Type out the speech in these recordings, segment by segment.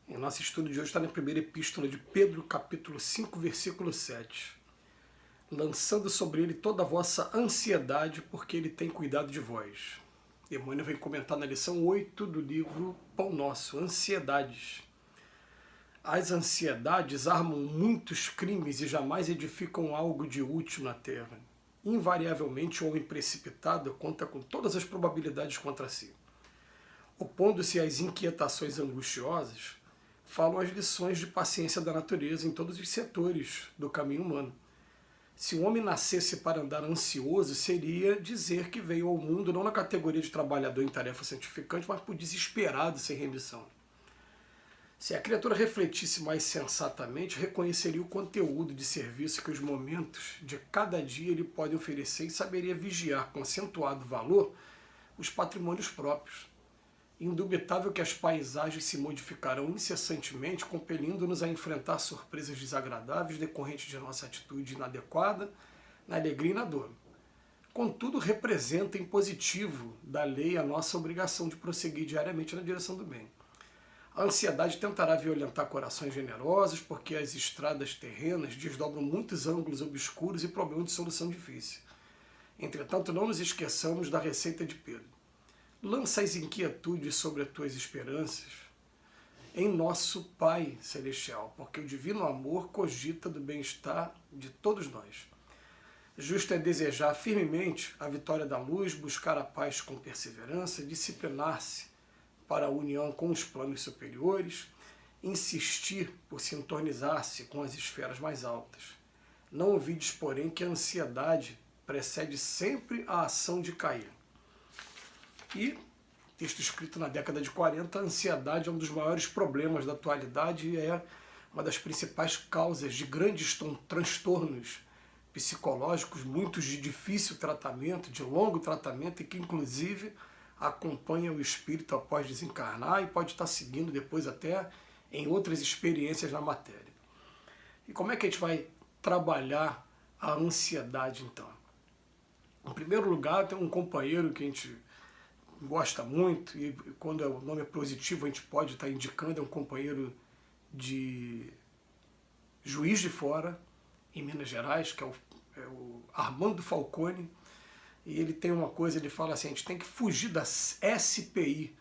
E o nosso estudo de hoje está na primeira epístola de Pedro, capítulo 5, versículo 7. Lançando sobre ele toda a vossa ansiedade, porque ele tem cuidado de vós. Emmanuel vem comentar na lição 8 do livro Pão Nosso, Ansiedades. As ansiedades armam muitos crimes e jamais edificam algo de útil na terra. Invariavelmente, o homem precipitado conta com todas as probabilidades contra si. Opondo-se às inquietações angustiosas, falam as lições de paciência da natureza em todos os setores do caminho humano. Se o homem nascesse para andar ansioso, seria dizer que veio ao mundo não na categoria de trabalhador em tarefa santificante, mas por desesperado sem remissão. Se a criatura refletisse mais sensatamente, reconheceria o conteúdo de serviço que os momentos de cada dia ele pode oferecer e saberia vigiar com acentuado valor os patrimônios próprios. Indubitável que as paisagens se modificarão incessantemente, compelindo-nos a enfrentar surpresas desagradáveis decorrentes de nossa atitude inadequada, na alegria e na dor. Contudo, representa em positivo da lei a nossa obrigação de prosseguir diariamente na direção do bem. A ansiedade tentará violentar corações generosos, porque as estradas terrenas desdobram muitos ângulos obscuros e problemas de solução difícil. Entretanto, não nos esqueçamos da receita de Pedro. Lança as inquietudes sobre as tuas esperanças em nosso Pai Celestial, porque o divino amor cogita do bem-estar de todos nós. Justo é desejar firmemente a vitória da luz, buscar a paz com perseverança, disciplinar-se para a união com os planos superiores, insistir por sintonizar-se com as esferas mais altas. Não ouvides, porém, que a ansiedade precede sempre a ação de cair. E, texto escrito na década de 40, a ansiedade é um dos maiores problemas da atualidade e é uma das principais causas de grandes transtornos psicológicos, muitos de difícil tratamento, de longo tratamento, e que inclusive acompanha o espírito após desencarnar e pode estar seguindo depois até em outras experiências na matéria. E como é que a gente vai trabalhar a ansiedade então? Em primeiro lugar, tem um companheiro que a gente gosta muito, e quando o nome é positivo a gente pode estar indicando, é um companheiro de Juiz de Fora, em Minas Gerais, que é o Armando Falcone, e ele tem uma coisa, ele fala assim, a gente tem que fugir da SPI,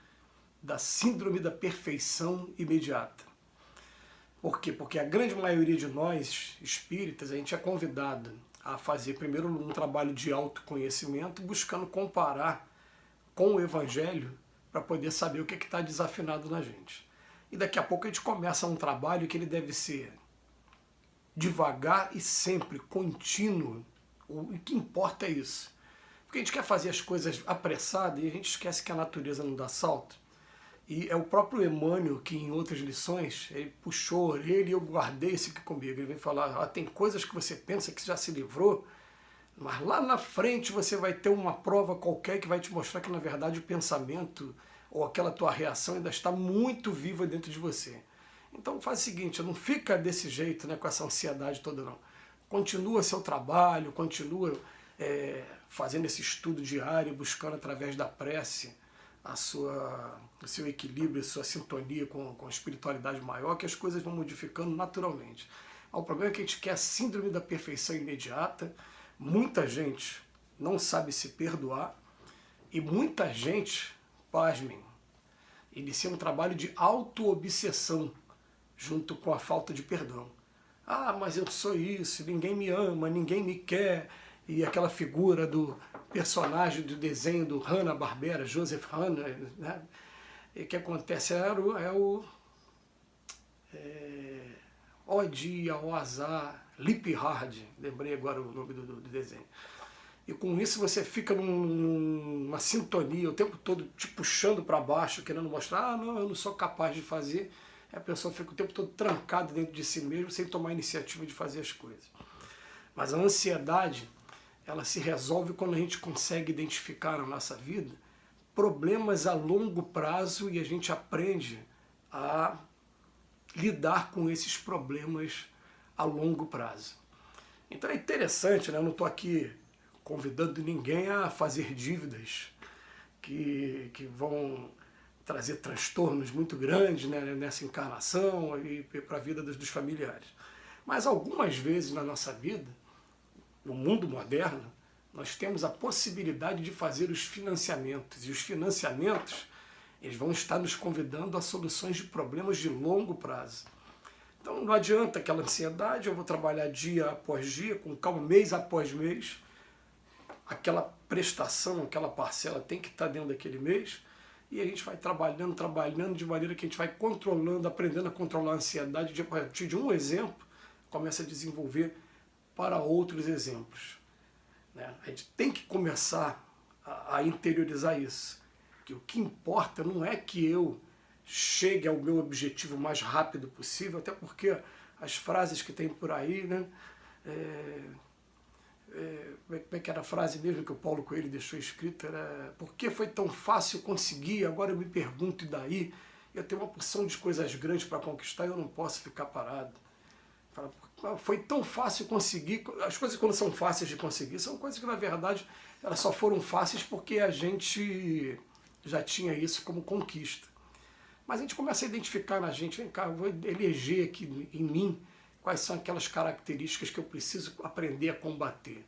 da Síndrome da Perfeição Imediata. Por quê? Porque a grande maioria de nós, espíritas, a gente é convidado a fazer primeiro um trabalho de autoconhecimento, buscando comparar com o Evangelho, para poder saber o que está desafinado na gente. E daqui a pouco a gente começa um trabalho que ele deve ser devagar e sempre, contínuo. O que importa é isso. Porque a gente quer fazer as coisas apressado e a gente esquece que a natureza não dá salto. E é o próprio Emmanuel que em outras lições, ele puxou a orelha e eu guardei isso aqui comigo. Ele vem falar, tem coisas que você pensa que já se livrou, mas lá na frente você vai ter uma prova qualquer que vai te mostrar que, na verdade, o pensamento ou aquela tua reação ainda está muito viva dentro de você. Então faz o seguinte, não fica desse jeito, né, com essa ansiedade toda não. Continua seu trabalho, continua fazendo esse estudo diário, buscando através da prece o seu equilíbrio, a sua sintonia com a espiritualidade maior, que as coisas vão modificando naturalmente. O problema é que a gente quer a síndrome da perfeição imediata. Muita gente não sabe se perdoar e muita gente, pasmem, inicia um trabalho de auto-obsessão junto com a falta de perdão. Ah, mas eu sou isso, ninguém me ama, ninguém me quer. E aquela figura do personagem do desenho do Hanna-Barbera, Joseph Hanna, né? E o que acontece ó dia, ó azar, Lip Hard, lembrei agora o nome do desenho. E com isso você fica numa sintonia o tempo todo te puxando para baixo, querendo mostrar, não, eu não sou capaz de fazer. E a pessoa fica o tempo todo trancada dentro de si mesmo, sem tomar a iniciativa de fazer as coisas. Mas a ansiedade, ela se resolve quando a gente consegue identificar na nossa vida problemas a longo prazo e a gente aprende a lidar com esses problemas a longo prazo. Então é interessante, né? Eu não estou aqui convidando ninguém a fazer dívidas que vão trazer transtornos muito grandes, né, nessa encarnação e para a vida dos familiares. Mas algumas vezes na nossa vida, no mundo moderno, nós temos a possibilidade de fazer os financiamentos. E os financiamentos, eles vão estar nos convidando a soluções de problemas de longo prazo. Então não adianta aquela ansiedade, eu vou trabalhar dia após dia, com calma, mês após mês. Aquela prestação, aquela parcela tem que estar dentro daquele mês. E a gente vai trabalhando de maneira que a gente vai controlando, aprendendo a controlar a ansiedade. A partir de um exemplo, começa a desenvolver para outros exemplos. A gente tem que começar a interiorizar isso. Que o que importa não é que eu chegue ao meu objetivo o mais rápido possível, até porque as frases que tem por aí, né? Como é que era a frase mesmo que o Paulo Coelho deixou escrita? Era: por que foi tão fácil conseguir, agora eu me pergunto, e daí? Eu tenho uma porção de coisas grandes para conquistar e eu não posso ficar parado. Fala, foi tão fácil conseguir. As coisas, quando são fáceis de conseguir, são coisas que na verdade elas só foram fáceis porque a gente já tinha isso como conquista. Mas a gente começa a identificar na gente: vem cá, eu vou eleger aqui em mim quais são aquelas características que eu preciso aprender a combater.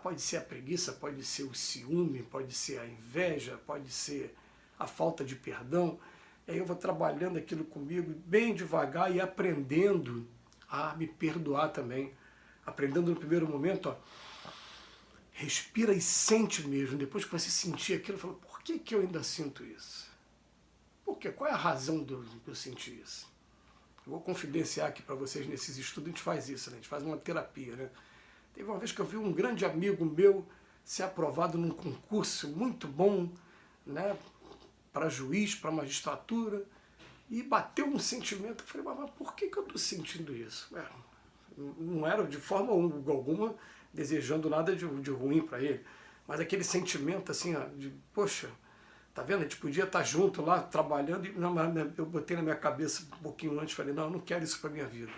Pode ser a preguiça, pode ser o ciúme, pode ser a inveja, pode ser a falta de perdão. E aí eu vou trabalhando aquilo comigo bem devagar e aprendendo a me perdoar também. Aprendendo no primeiro momento, respira e sente mesmo. Depois que você sentir aquilo, fala: por que eu ainda sinto isso? Por quê? Qual é a razão de eu sentir isso? Eu vou confidenciar aqui para vocês, nesses estudos a gente faz isso, né? A gente faz uma terapia, né? Teve uma vez que eu vi um grande amigo meu ser aprovado num concurso muito bom, né, para juiz, para magistratura, e bateu um sentimento. Eu falei: mas por que eu estou sentindo isso? Não era de forma alguma desejando nada de ruim para ele, mas aquele sentimento assim, de poxa, tá vendo? A gente podia estar junto lá, trabalhando, e eu botei na minha cabeça um pouquinho antes, falei: não, eu não quero isso para minha vida.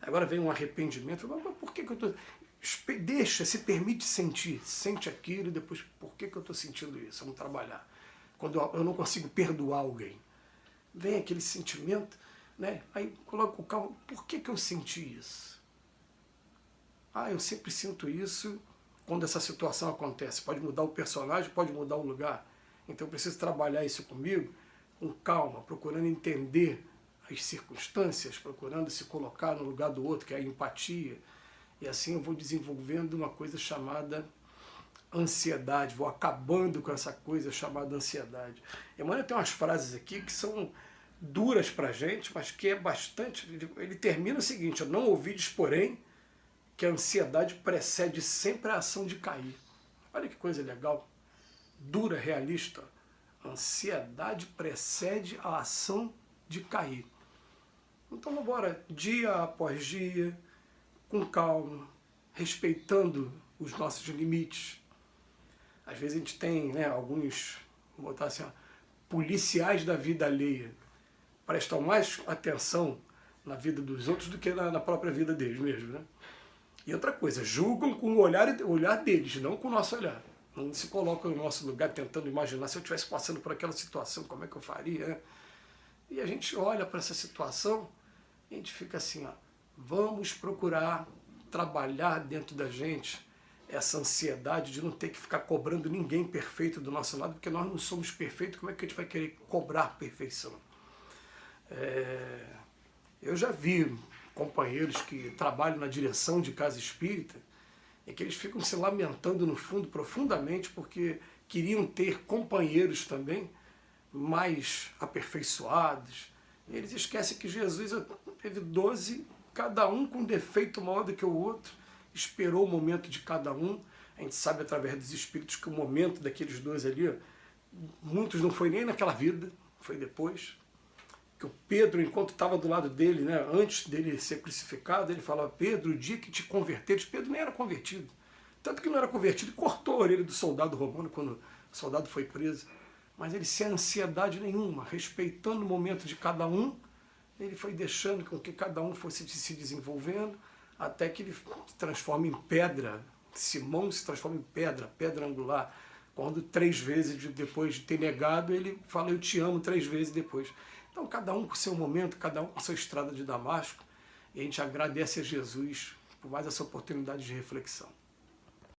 Agora vem um arrependimento, falei: mas por que eu estou... Deixa, se permite sentir, sente aquilo e depois, por que eu estou sentindo isso? Vamos trabalhar. Quando eu não consigo perdoar alguém, vem aquele sentimento, né? Aí coloca o calma: por que eu senti isso? Eu sempre sinto isso quando essa situação acontece. Pode mudar o personagem, pode mudar o lugar. Então eu preciso trabalhar isso comigo, com calma, procurando entender as circunstâncias, procurando se colocar no lugar do outro, que é a empatia. E assim eu vou desenvolvendo uma coisa chamada ansiedade, vou acabando com essa coisa chamada ansiedade. Emmanuel tem umas frases aqui que são duras para a gente, mas que é bastante... Ele termina o seguinte: eu não ouvides, porém, que a ansiedade precede sempre a ação de cair. Olha que coisa legal. Dura, realista. A ansiedade precede a ação de cair. Então vamos embora, dia após dia, com calma, respeitando os nossos limites. Às vezes a gente tem, né, alguns, vou botar assim, policiais da vida alheia, prestam mais atenção na vida dos outros do que na própria vida deles mesmo, né? E outra coisa, julgam com o olhar deles, não com o nosso olhar. Não se colocam no nosso lugar tentando imaginar: se eu estivesse passando por aquela situação, como é que eu faria, né? E a gente olha para essa situação e a gente fica assim: vamos procurar trabalhar dentro da gente essa ansiedade de não ter que ficar cobrando ninguém perfeito do nosso lado, porque nós não somos perfeitos. Como é que a gente vai querer cobrar perfeição? Eu já vi companheiros que trabalham na direção de casa espírita e que eles ficam se lamentando no fundo profundamente porque queriam ter companheiros também mais aperfeiçoados. E eles esquecem que Jesus teve 12, cada um com um defeito maior do que o outro, esperou o momento de cada um. A gente sabe através dos espíritos que o momento daqueles 12 ali, muitos não foi nem naquela vida, foi depois. Que o Pedro, enquanto estava do lado dele, né, antes dele ser crucificado, ele falava: Pedro, o dia que te converteres... Pedro nem era convertido. Tanto que não era convertido, cortou a orelha do soldado romano quando o soldado foi preso. Mas ele, sem ansiedade nenhuma, respeitando o momento de cada um, ele foi deixando com que cada um fosse se desenvolvendo, até que ele se transforma em pedra. Simão se transforma em pedra, pedra angular, Quando 3 vezes depois de ter negado, ele fala, eu te amo 3 vezes depois. Então, cada um com o seu momento, cada um com a sua estrada de Damasco, e a gente agradece a Jesus por mais essa oportunidade de reflexão.